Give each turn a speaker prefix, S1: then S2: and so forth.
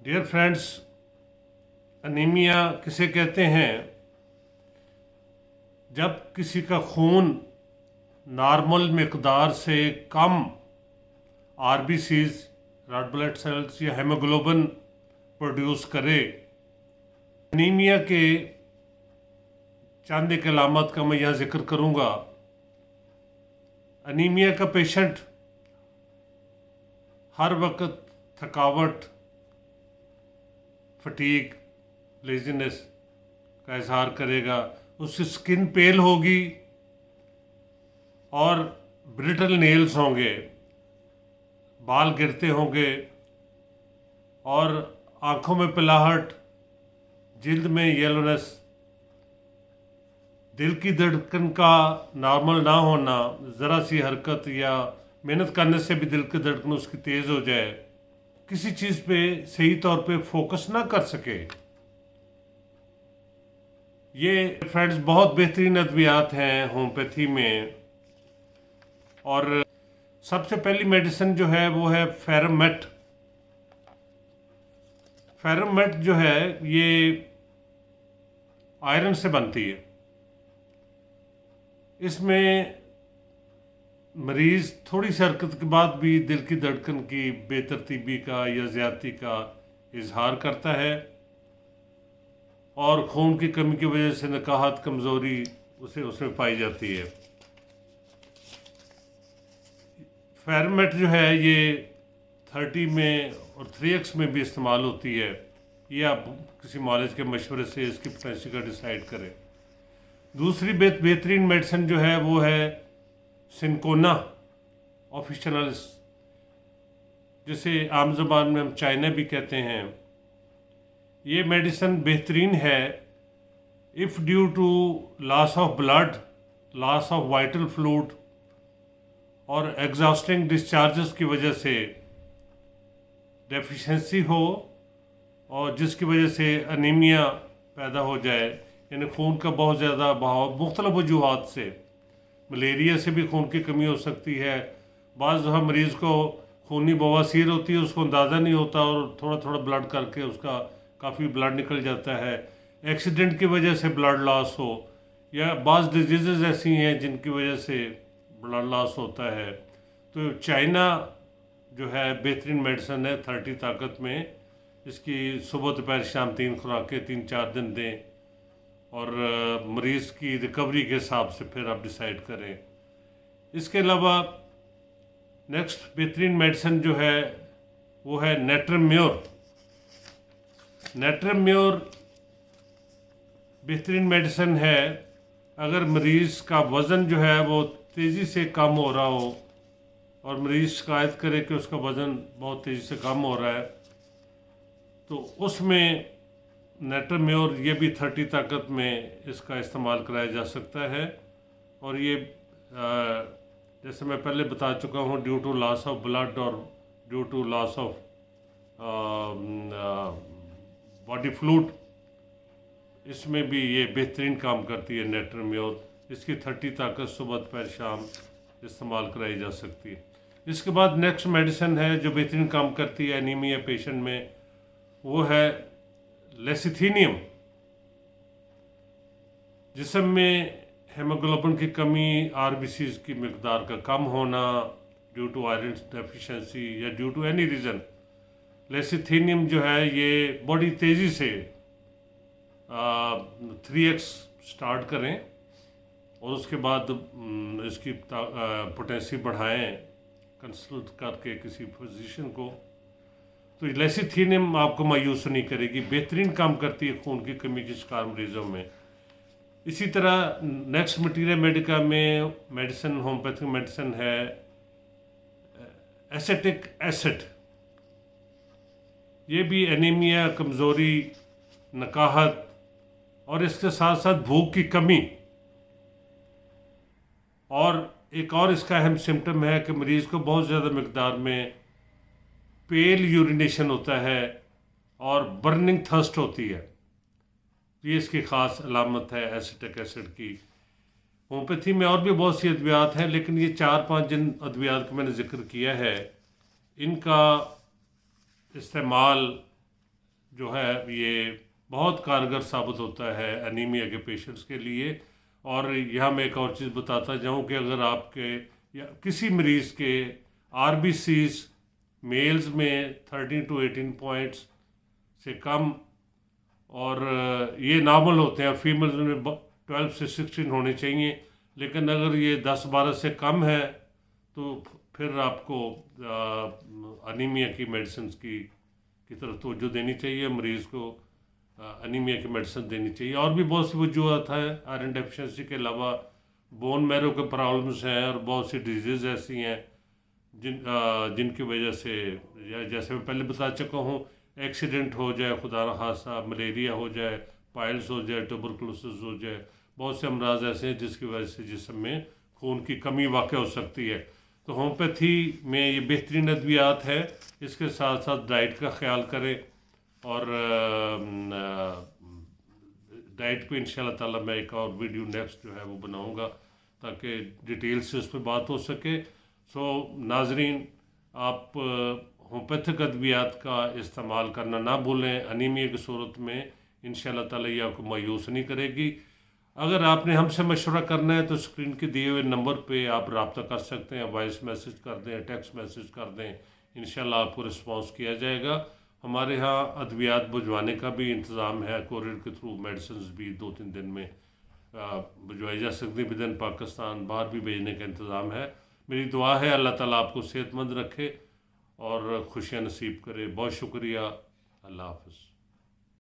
S1: Dear friends, anaemia किसे कहते हैं? जब किसी का खून नॉर्मल मिकदार से कम आरबीसीज, रेड ब्लड सेल्स या हेमोग्लोबिन प्रोड्यूस करे। अनीमिया के चंद एक अलामत का मैं यहाँ जिक्र करूँगा। अनीमिया का पेशेंट हर वक्त थकावट, फटीग, लेजीनेस का इजहार करेगा। उसकी स्किन पेल होगी और ब्रिटल नेल्स होंगे, बाल गिरते होंगे और आँखों में पिलाहट, जिल्द में येलोनेस, दिल की धड़कन का नॉर्मल ना होना, ज़रा सी हरकत या मेहनत करने से भी दिल की धड़कन उसकी तेज़ हो जाए, किसी चीज़ पे सही तौर पे फोकस ना कर सके। ये फ्रेंड्स बहुत बेहतरीन अद्वियात हैं होम्योपैथी में। और सबसे पहली मेडिसिन जो है वो है फेरमेट। फेरमेट जो है ये आयरन से बनती है। इसमें मरीज़ थोड़ी सी हरकत के बाद भी दिल की धड़कन की बेतरतीबी का या ज़्यादती का इजहार करता है और खून की कमी की वजह से नकाहत, कमज़ोरी उसमें पाई जाती है। फेरमेट जो है ये 30 में और 3x में भी इस्तेमाल होती है। ये आप किसी मॉलेज के मशवरे से इसकी पोटेंशियल का डिसाइड करें। दूसरी बेहतरीन मेडिसिन जो है वो है सिनकोना ऑफिशियलिस, जिसे आम ज़बान में हम चाइना भी कहते हैं। ये मेडिसिन बेहतरीन है if due to loss of blood, loss of vital fluid और एग्जॉस्टिंग डिस्चार्जेस की वजह से डेफिशिएंसी हो और जिसकी वजह से अनीमिया पैदा हो जाए, यानी खून का बहुत ज़्यादा बहाव मुख्तलिफ वजूहात से। मलेरिया से भी खून की कमी हो सकती है। बाज़ दफ़ा मरीज़ को खूनी बवासीर होती है, उसको अंदाज़ा नहीं होता और थोड़ा थोड़ा ब्लड करके उसका काफ़ी ब्लड निकल जाता है। एक्सीडेंट की वजह से ब्लड लॉस हो या बाज़ डिजीज़ ऐसी हैं जिनकी वजह से ब्लड लॉस होता है। तो चाइना जो है बेहतरीन मेडिसिन है 30 ताकत में। इसकी सुबह दोपहर शाम 3 खुराकें 3-4 दिन दें और मरीज़ की रिकवरी के हिसाब से फिर आप डिसाइड करें। इसके अलावा नेक्स्ट बेहतरीन मेडिसिन जो है वो है नेट्रम्योर। नेट्रम्योर बेहतरीन मेडिसिन है अगर मरीज़ का वज़न जो है वो तेज़ी से कम हो रहा हो और मरीज़ शिकायत करे कि उसका वज़न बहुत तेज़ी से कम हो रहा है, तो उसमें नेट्रम्योर ये भी 30 ताकत में इसका इस्तेमाल कराया जा सकता है। और ये जैसे मैं पहले बता चुका हूँ, due to loss of blood और due to loss of body fluid, इसमें भी ये बेहतरीन काम करती है नेट्रम्योर। इसकी 30 ताकत सुबह दोपहर शाम इस्तेमाल कराई जा सकती है। इसके बाद नेक्स्ट मेडिसिन है जो बेहतरीन काम करती है एनीमिया पेशेंट में, वो है लेसिथीनियम। जिस्म में हेमोग्लोबिन की कमी, आरबीसीज की मिकदार का कम होना ड्यू टू आयरन डेफिशिएंसी या ड्यू टू एनी रीज़न, लेसिथीनियम जो है ये बड़ी तेज़ी से 3x स्टार्ट करें और उसके बाद इसकी पोटेंशियल बढ़ाएं कंसल्ट करके किसी फिजिशियन को। तो लेसिथीनियम आपको मायूस नहीं करेगी, बेहतरीन काम करती है खून की कमी के शिकार मरीज़ों में। इसी तरह नेक्स्ट मटीरियल मेडिका में मेडिसिन, होम्योपैथिक मेडिसिन है एसेटिक एसिड। ये भी एनीमिया, कमज़ोरी, नकाहत और इसके साथ साथ भूख की कमी, और एक और इसका अहम सिम्टम है कि मरीज़ को बहुत ज़्यादा मिकदार में पेल यूरिनेशन होता है और बर्निंग थर्स्ट होती है। ये इसकी ख़ास अलामत है एसिटिक एसिड की। होम्योपैथी में और भी बहुत सी अद्वियात हैं, लेकिन ये 4-5 जिन अद्वियात का मैंने जिक्र किया है, इनका इस्तेमाल جو ہے یہ بہت کارگر ثابت ہوتا ہے انیمیا کے پیشنٹس کے لیے۔ اور یہاں میں ایک اور چیز بتاتا جاؤں کہ اگر آپ کے یا کسی مریض کے RBCs میلز میں 13 to 18 پوائنٹس سے کم، اور یہ نارمل ہوتے ہیں، فیمیلز میں 12 سے 16 ہونے چاہیے، لیکن اگر یہ 10-12 سے کم ہے تو پھر آپ کو انیمیا کی میڈیسنز کی طرف توجہ دینی چاہیے، مریض کو انیمیا کی میڈیسن دینی چاہیے۔ اور بھی بہت سی وجوہات ہیں آئرن ڈیفیشنسی کے علاوہ، بون میرو کے پرابلمس ہیں اور بہت سی ڈیزیز ایسی ہیں جن کی وجہ سے، یا جیسے میں پہلے بتا چکا ہوں، ایکسیڈنٹ ہو جائے، خدا نہ خواستہ ملیریا ہو جائے، پائلس ہو جائے، ٹوبرکلوسس ہو جائے، بہت سے امراض ایسے ہیں جس کی وجہ سے جسم میں خون کی کمی واقع ہو سکتی ہے۔ تو ہومیوپیتھی میں یہ بہترین ادویات ہے، اس کے ساتھ ساتھ ڈائٹ کا خیال کریں، اور ڈائٹ پہ انشاءاللہ تعالیٰ میں ایک اور ویڈیو نیکسٹ جو ہے وہ بناؤں گا تاکہ ڈیٹیل سے اس پہ بات ہو سکے۔ سو ناظرین، آپ ہومیوپیتھک ادویات کا استعمال کرنا نہ بھولیں انیمیا کی صورت میں، انشاءاللہ تعالیٰ یہ آپ کو مایوس نہیں کرے گی۔ اگر آپ نے ہم سے مشورہ کرنا ہے تو اسکرین کے دیے ہوئے نمبر پہ آپ رابطہ کر سکتے ہیں، وائس میسج کر دیں، ٹیکسٹ میسج کر دیں، انشاءاللہ آپ کو رسپانس کیا جائے گا۔ ہمارے ہاں ادویات بھجوانے کا بھی انتظام ہے، کوریئر کے تھرو میڈیسنز بھی 2-3 دن میں بھجوائی جا سکتی ہیں، ودن پاکستان، باہر بھی بھیجنے کا انتظام ہے۔ میری دعا ہے اللہ تعالیٰ آپ کو صحت مند رکھے اور خوشیاں نصیب کرے۔ بہت شکریہ، اللہ حافظ۔